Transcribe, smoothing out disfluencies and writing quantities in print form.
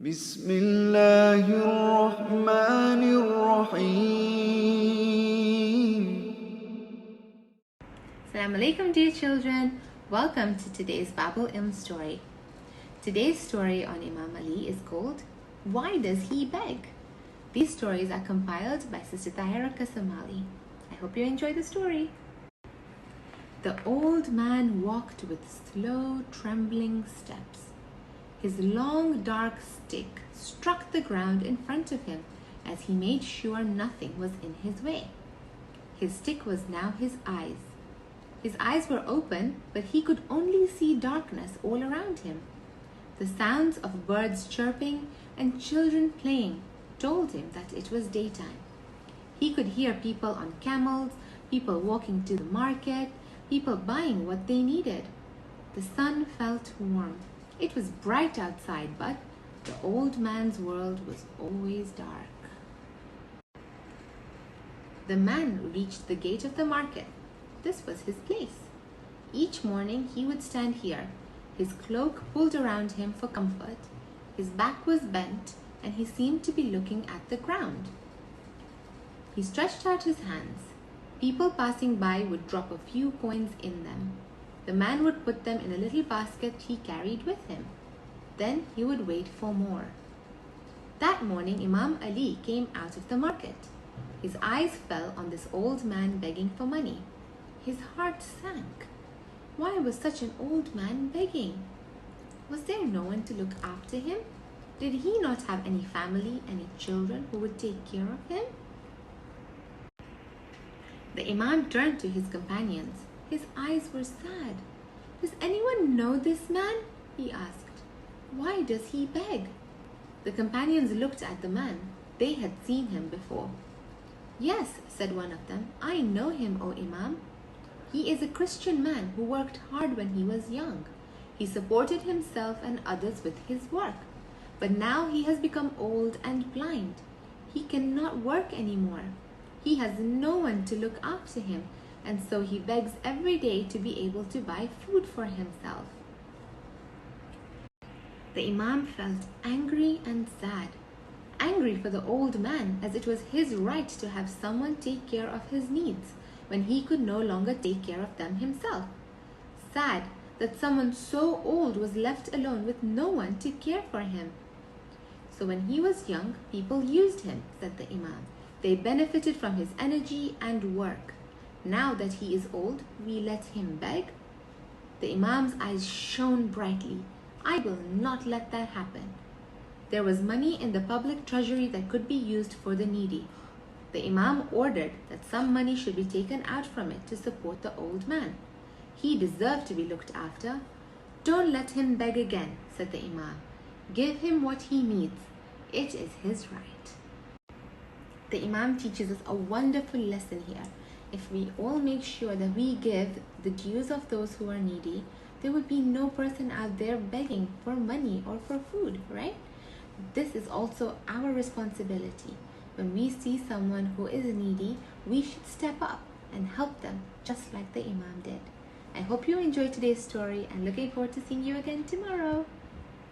بسم الله الرحمن الرحيم. Assalamu alaikum, dear children. Welcome to today's Imam story. Today's story on Imam Ali is called Why Does He Beg? These stories are compiled by Sister Tahira Kasamali. I hope you enjoy the story. The old man walked with slow, trembling steps. His long, dark stick struck the ground in front of him as he made sure nothing was in his way. His stick was now his eyes. His eyes were open, but he could only see darkness all around him. The sounds of birds chirping and children playing told him that it was daytime. He could hear people on camels, people walking to the market, people buying what they needed. The sun felt warm. It was bright outside, but the old man's world was always dark. The man reached the gate of the market. This was his place. Each morning he would stand here, his cloak pulled around him for comfort. His back was bent, and he seemed to be looking at the ground. He stretched out his hands. People passing by would drop a few coins in them. The man would put them in a little basket he carried with him. Then he would wait for more. That morning, Imam Ali came out of the market. His eyes fell on this old man begging for money. His heart sank. Why was such an old man begging? Was there no one to look after him? Did he not have any family, any children who would take care of him? The Imam turned to his companions. His eyes were sad. Does anyone know this man? He asked. Why does he beg? The companions looked at the man. They had seen him before. Yes, said one of them, I know him, O Imam. He is a Christian man who worked hard when he was young. He supported himself and others with his work. But now he has become old and blind. He cannot work anymore. He has no one to look after him, and so he begs every day to be able to buy food for himself. The Imam felt angry and sad. Angry for the old man, as it was his right to have someone take care of his needs when he could no longer take care of them himself. Sad that someone so old was left alone with no one to care for him. So when he was young, people used him, said the Imam. They benefited from his energy and work. Now that he is old, we let him beg? The Imam's eyes shone brightly. I will not let that happen. There was money in the public treasury that could be used for the needy. The Imam ordered that some money should be taken out from it to support the old man. He deserved to be looked after. Don't let him beg again, said the Imam. Give him what he needs. It is his right. The Imam teaches us a wonderful lesson here. If we all make sure that we give the dues of those who are needy, there would be no person out there begging for money or for food, right? This is also our responsibility. When we see someone who is needy, we should step up and help them, just like the Imam did. I hope you enjoyed today's story and looking forward to seeing you again tomorrow.